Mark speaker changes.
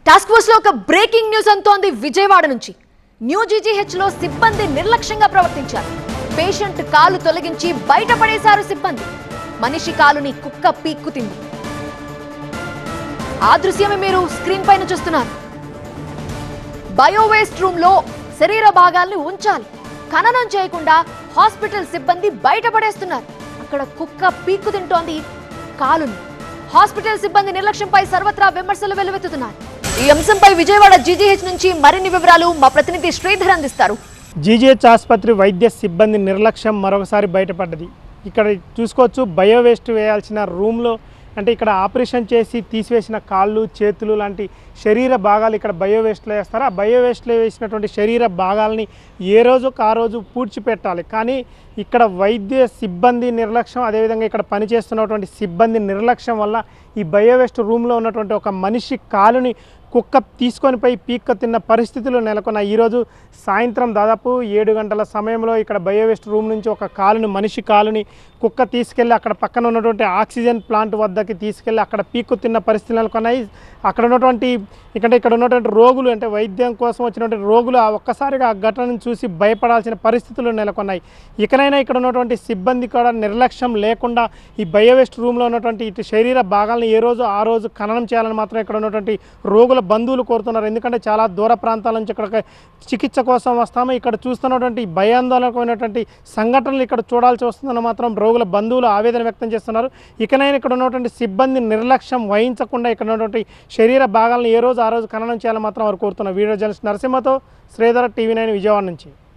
Speaker 1: Task force లో ఒక breaking news అంతోంది Vijayawada నుంచి. న్యూ జీజీహెచ్ లో సిబ్బంది నిర్లక్ష్యంగా ప్రవర్తించారు. పేషెంట్ కాలు తొలగించి బయటపడేశారు సిబ్బంది. మనిషి కాలుని కుక్క పీక్కుతింది. ఆ దృశ్యమే మీరు స్క్రీన్ పైన చూస్తున్నారు. బయోవేస్ట్ రూమ్ లో శరీర భాగాల్ని ఉంచాలి, ఖననం చేయకుండా హాస్పిటల్ సిబ్బంది బయటపడేస్తున్నారు. అక్కడ కుక్క పీక్కు తింటోంది కాలుని. హాస్పిటల్ సిబ్బంది నిర్లక్ష్యంపై సర్వత్రా విమర్శలు వెల్లువెత్తుతున్నారు. ఈ అంశంపై విజయవాడ జీజీహెచ్ నుంచి మరిన్ని వివరాలు మా ప్రతినిధి శ్రీధర్ అందిస్తారు.
Speaker 2: జీజీహెచ్ ఆసుపత్రి వైద్య సిబ్బంది నిర్లక్ష్యం మరొకసారి బయటపడ్డది. ఇక్కడ చూసుకోవచ్చు, బయోవేస్ట్ వేయాల్సిన రూమ్లో అంటే ఇక్కడ ఆపరేషన్ చేసి తీసివేసిన కాళ్ళు, చేతులు లాంటి శరీర భాగాలు ఇక్కడ బయోవేస్ట్లో వేస్తారు. ఆ బయోవేస్ట్లో వేసినటువంటి శరీర భాగాలని ఏ రోజుకు ఆ రోజు పూడ్చిపెట్టాలి. కానీ ఇక్కడ వైద్య సిబ్బంది నిర్లక్ష్యం, అదేవిధంగా ఇక్కడ పనిచేస్తున్నటువంటి సిబ్బంది నిర్లక్ష్యం వల్ల ఈ బయోవేస్ట్ రూమ్లో ఉన్నటువంటి ఒక మనిషి కాలుని కుక్క తీసుకొని పోయి పీక్క తిన్న పరిస్థితులు నెలకొన్నాయి. ఈరోజు సాయంత్రం దాదాపు 7 గంటల సమయంలో ఇక్కడ బయోవేస్ట్ రూమ్ నుంచి ఒక కాలుని, మనిషి కాలుని కుక్క తీసుకెళ్ళి అక్కడ పక్కన ఉన్నటువంటి ఆక్సిజన్ ప్లాంట్ వద్దకి తీసుకెళ్ళి అక్కడ పీక్కు తిన్న పరిస్థితులు నెలకొన్నాయి. ఇక్కడ ఉన్నటువంటి రోగులు, అంటే వైద్యం కోసం వచ్చినటువంటి రోగులు ఒక్కసారిగా ఆ ఘటనను చూసి భయపడాల్సిన పరిస్థితులు నెలకొన్నాయి. ఇకనైనా ఇక్కడ ఉన్నటువంటి సిబ్బంది కూడా నిర్లక్ష్యం లేకుండా ఈ బయోవేస్ట్ రూమ్లో ఉన్నటువంటి ఇటు శరీర భాగాలను ఏ రోజు ఆ రోజు ఖననం చేయాలని మాత్రం ఇక్కడ ఉన్నటువంటి రోగుల బంధువులు కోరుతున్నారు. ఎందుకంటే చాలా దూర ప్రాంతాల నుంచి ఇక్కడ చికిత్స కోసం వస్తాము. ఇక్కడ చూస్తున్నటువంటి భయాందోళనకమైనటువంటి సంఘటనలు ఇక్కడ చూడాల్సి వస్తుందని మాత్రం రోగుల బంధువులు ఆవేదన వ్యక్తం చేస్తున్నారు. ఇకనైనా ఇక్కడ ఉన్నటువంటి సిబ్బంది నిర్లక్ష్యం వహించకుండా ఇక్కడ ఉన్నటువంటి శరీర భాగాలను ఏ రోజు ఆ రోజు ఖననం చేయాలని మాత్రం వారు కోరుతున్నారు. వీడియో జర్నలిస్ట్ నరసింహతో శ్రీధర్, TV9 విజయవాడ నుంచి.